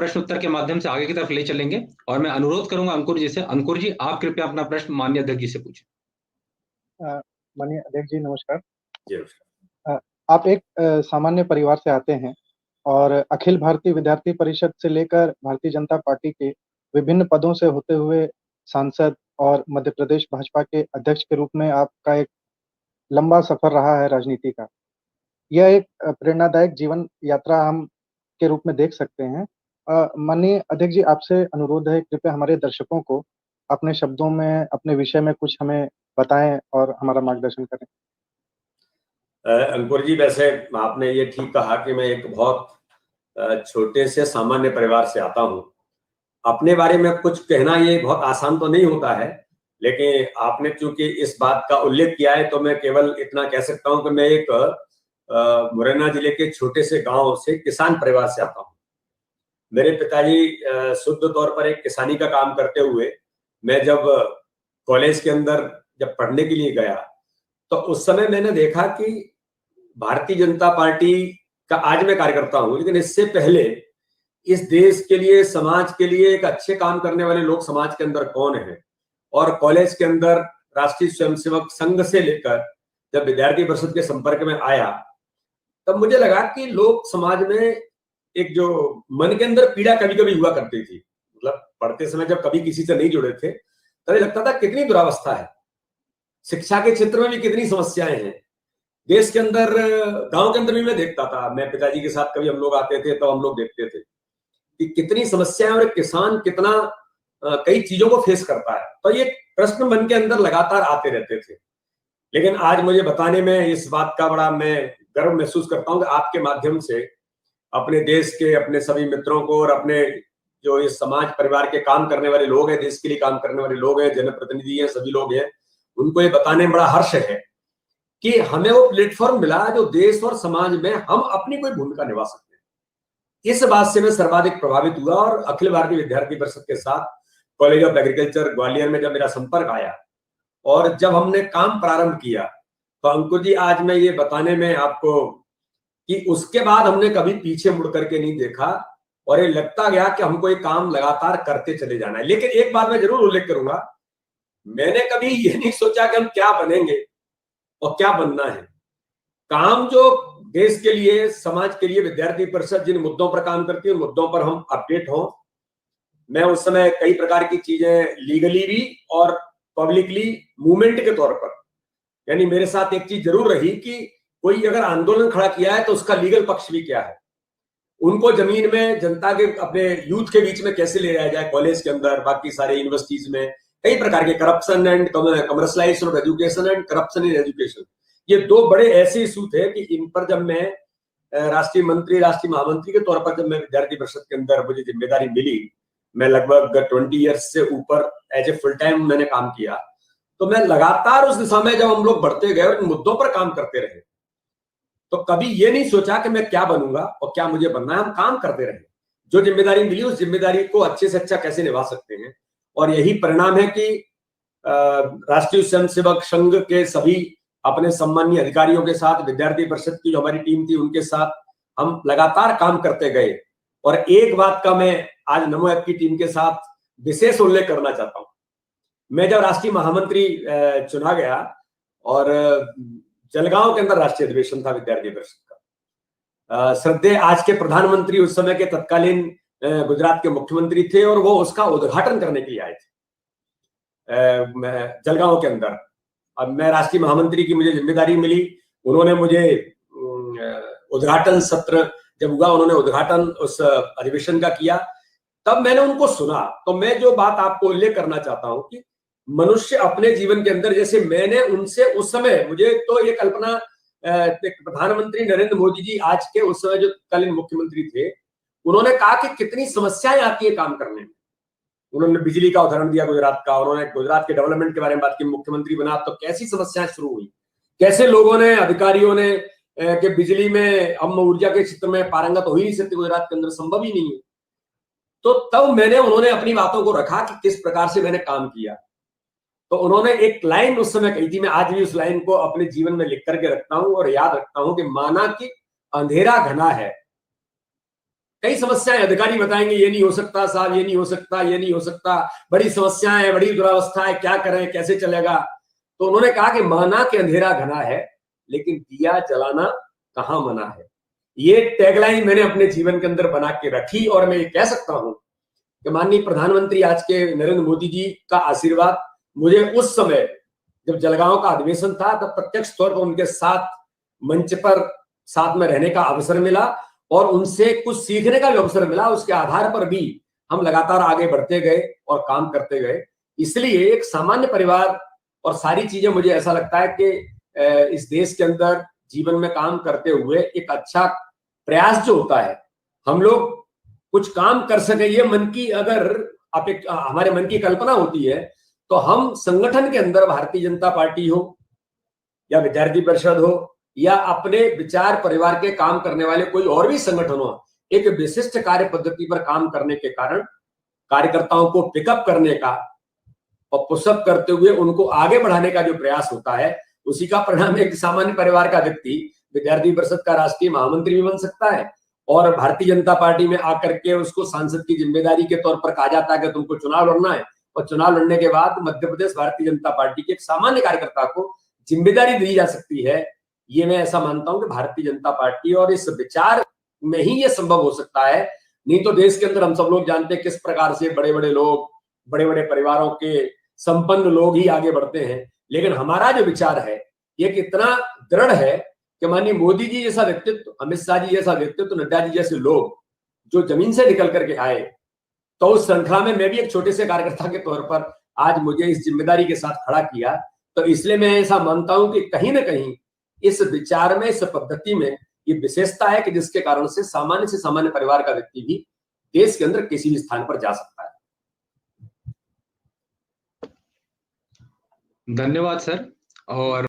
प्रश्न उत्तर के माध्यम से आगे की तरफ ले चलेंगे और मैं अनुरोध करूंगा अंकुर जी से। अंकुर जी, आप कृपया अपना प्रश्न माननीय अध्यक्ष जी से पूछें। माननीय अध्यक्ष जी नमस्कार। जी आप एक सामान्य परिवार से आते हैं और अखिल भारतीय विद्यार्थी परिषद से लेकर भारतीय जनता पार्टी के विभिन्न पदों से होते हुए सांसद और मध्य प्रदेश भाजपा के अध्यक्ष के रूप में आपका एक लंबा सफर रहा है राजनीति का। यह एक प्रेरणादायक जीवन यात्रा हम के रूप में देख सकते हैं। माननीय अध्यक्ष जी, आपसे अनुरोध है, कृपया हमारे दर्शकों को अपने शब्दों में अपने विषय में कुछ हमें बताएं और हमारा मार्गदर्शन करें। अंकुर जी, वैसे आपने ये ठीक कहा कि मैं एक बहुत छोटे से सामान्य परिवार से आता हूं। अपने बारे में कुछ कहना ये बहुत आसान तो नहीं होता है, लेकिन आपने चूंकि इस बात का उल्लेख किया है तो मैं केवल इतना कह सकता हूं कि मैं एक मुरैना जिले के छोटे से गांव से किसान परिवार से आता हूं। मेरे पिताजी शुद्ध तौर पर एक किसानी का काम करते हुए मैं जब कॉलेज के अंदर जब पढ़ने के लिए गया तो उस समय मैंने देखा कि भारतीय जनता पार्टी का आज मैं कार्यकर्ता हूं, लेकिन इससे पहले इस देश के लिए, समाज के लिए एक अच्छे काम करने वाले लोग समाज के अंदर कौन है। और कॉलेज के अंदर राष्ट्रीय स्वयंसेवक संघ से लेकर जब विद्यार्थी परिषद के संपर्क में आया तब मुझे लगा कि लोग समाज में एक जो मन के अंदर पीड़ा कभी कभी हुआ करती थी, मतलब पढ़ते समय जब कभी किसी से नहीं जुड़े थे तभी लगता था कितनी दुरावस्था है, शिक्षा के क्षेत्र में भी कितनी समस्याएं हैं देश के अंदर। गांव के अंदर भी मैं देखता था, मैं पिताजी के साथ कभी हम लोग आते थे तो हम लोग देखते थे कि कितनी समस्याएं और किसान कितना कई चीजों को फेस करता है। तो ये प्रश्न मन के अंदर लगातार आते रहते थे। लेकिन आज मुझे बताने में इस बात का बड़ा मैं गर्व महसूस करता हूं कि आपके माध्यम से अपने देश के, अपने सभी मित्रों को और अपने जो इस समाज परिवार के काम करने वाले लोग हैं, देश के लिए काम करने वाले लोग हैं, जनप्रतिनिधि हैं, सभी लोग हैं, उनको ये बताने में बड़ा हर्ष है कि हमें वो प्लेटफॉर्म मिला जो देश और समाज में हम अपनी कोई भूमिका निभा सकते हैं। इस बात से मैं सर्वाधिक प्रभावित हुआ और अखिल भारतीय विद्यार्थी परिषद के साथ कॉलेज ऑफ एग्रीकल्चर ग्वालियर में जब मेरा संपर्क आया और जब हमने काम प्रारंभ किया तो अंकुर जी, आज मैं ये बताने में आपको कि उसके बाद हमने कभी पीछे मुड़ करके नहीं देखा और ये लगता गया कि हमको ये काम लगातार करते चले जाना है। लेकिन एक बात मैं जरूर उल्लेख करूंगा, मैंने कभी ये नहीं सोचा कि हम क्या बनेंगे और क्या बनना है। काम जो देश के लिए, समाज के लिए विद्यार्थी परिषद जिन मुद्दों पर काम करती है उन मुद्दों पर हम अपडेट हों। मैं उस समय कई प्रकार की चीजें लीगली भी और पब्लिकली मूवमेंट के तौर पर, यानी मेरे साथ एक चीज जरूर रही कि कोई अगर आंदोलन खड़ा किया है तो उसका लीगल पक्ष भी क्या है, उनको जमीन में जनता के, अपने यूथ के बीच में कैसे ले जाया जाए, कॉलेज के अंदर, बाकी सारे यूनिवर्सिटीज में कई प्रकार के corruption and commercialisation of education and corruption in education, ये दो बड़े ऐसे इशू थे कि इन पर जब मैं राष्ट्रीय मंत्री, राष्ट्रीय महामंत्री के तौर पर जब मैं विद्यार्थी परिषद के अंदर मुझे जिम्मेदारी मिली, मैं लगभग 20 ईयर्स से ऊपर एज ए फुल टाइम मैंने काम किया, तो मैं लगातार उस दिशा में जब हम लोग बढ़ते गए और इन मुद्दों पर काम करते रहे तो कभी ये नहीं सोचा कि मैं क्या बनूंगा और क्या मुझे बनना है। हम काम करते रहे, जो जिम्मेदारी मिली उस जिम्मेदारी को अच्छे से अच्छा कैसे निभा सकते हैं। और यही परिणाम है कि राष्ट्रीय स्वयंसेवक संघ के सभी अपने सम्मानीय अधिकारियों के साथ, विद्यार्थी परिषद की जो हमारी टीम थी उनके साथ हम लगातार काम करते गए। और एक बात का मैं आज नमो ऐप की टीम के साथ विशेष उल्लेख करना चाहता हूं। मैं जब राष्ट्रीय महामंत्री चुना गया और जलगांव के अंदर राष्ट्रीय अधिवेशन था विद्यार्थी परिषद का, श्रद्धेय आज के प्रधानमंत्री उस समय के तत्कालीन गुजरात के मुख्यमंत्री थे और वो उसका उद्घाटन करने के लिए आए थे जलगांव के अंदर। अब मैं राष्ट्रीय महामंत्री की मुझे जिम्मेदारी मिली, उन्होंने मुझे उद्घाटन सत्र जब हुआ, उन्होंने उद्घाटन उस अधिवेशन का किया, तब मैंने उनको सुना। तो मैं जो बात आपको उल्लेख करना चाहता हूं कि मनुष्य अपने जीवन के अंदर, जैसे मैंने उनसे उस समय, मुझे तो ये कल्पना, प्रधानमंत्री नरेंद्र मोदी जी आज के उस समय जो तत्कालीन मुख्यमंत्री थे, उन्होंने कहा कि कितनी समस्याएं आती है काम करने में। उन्होंने बिजली का उदाहरण दिया गुजरात का, उन्होंने गुजरात के डेवलपमेंट के बारे में बात की, मुख्यमंत्री बना तो कैसी समस्याएं शुरू हुई, कैसे लोगों ने, अधिकारियों ने कि बिजली में, हम ऊर्जा के क्षेत्र में पारंगत हो ही नहीं सकते गुजरात के अंदर, संभव ही नहीं है। तो तब मैंने, उन्होंने अपनी बातों को रखा कि किस प्रकार से मैंने काम किया। तो उन्होंने एक लाइन उस समय कही थी, मैं आज भी उस लाइन को अपने जीवन में लिख करके रखता हूं और याद रखता हूं कि माना कि अंधेरा घना है कई समस्याएं, अधिकारी बताएंगे ये नहीं हो सकता साहब, ये नहीं हो सकता, ये नहीं हो सकता, बड़ी समस्याएं है, बड़ी दुरावस्था है, क्या करें, कैसे चलेगा। तो उन्होंने कहा कि माना कि अंधेरा घना है, लेकिन दिया जलाना कहां मना है। ये टैगलाइन मैंने अपने जीवन के अंदर बना के रखी, और मैं ये कह सकता हूं कि माननीय प्रधानमंत्री आज के नरेंद्र मोदी जी का आशीर्वाद मुझे उस समय जब जलगांव का अधिवेशन था तब प्रत्यक्ष तौर पर उनके साथ मंच पर साथ में रहने का अवसर मिला, और उनसे कुछ सीखने का भी अवसर मिला। उसके आधार पर भी हम लगातार आगे बढ़ते गए और काम करते गए। इसलिए एक सामान्य परिवार और सारी चीजें, मुझे ऐसा लगता है कि इस देश के अंदर जीवन में काम करते हुए एक अच्छा प्रयास जो होता है, हम लोग कुछ काम कर सके, ये मन की अगर हमारे मन की कल्पना होती है, तो हम संगठन के अंदर भारतीय जनता पार्टी हो या विद्यार्थी परिषद हो या अपने विचार परिवार के काम करने वाले कोई और भी संगठन हो, एक विशिष्ट कार्य पद्धति पर काम करने के कारण कार्यकर्ताओं को पिकअप करने का और पुशअप करते हुए उनको आगे बढ़ाने का जो प्रयास होता है, उसी का परिणाम एक सामान्य परिवार का व्यक्ति विद्यार्थी परिषद का राष्ट्रीय महामंत्री भी बन सकता है, और भारतीय जनता पार्टी में आकर के उसको सांसद की जिम्मेदारी के तौर पर कहा जाता है कि तुमको चुनाव लड़ना है, और चुनाव लड़ने के बाद मध्य प्रदेश भारतीय जनता पार्टी के एक सामान्य कार्यकर्ता को जिम्मेदारी दी जा सकती है। ये मैं ऐसा मानता हूं कि भारतीय जनता पार्टी और इस विचार में ही ये संभव हो सकता है। नहीं तो देश के अंदर हम सब लोग जानते हैं किस प्रकार से बड़े बड़े लोग, बड़े बड़े परिवारों के संपन्न लोग ही आगे बढ़ते हैं, लेकिन हमारा जो विचार है ये कितना दृढ़ है कि माननीय मोदी जी जैसा व्यक्तित्व, अमित शाह जी जैसा व्यक्तित्व, नड्डा जी जैसे लोग जो जमीन से निकल करके आए, तो उस श्रृंखला में मैं भी एक छोटे से कार्यकर्ता के तौर पर आज मुझे इस जिम्मेदारी के साथ खड़ा किया। तो इसलिए मैं ऐसा मानता हूं कि कहीं ना कहीं इस विचार में, इस पद्धति में ये विशेषता है कि जिसके कारण से सामान्य परिवार का व्यक्ति भी देश के अंदर किसी भी स्थान पर जा सकता है। धन्यवाद सर। और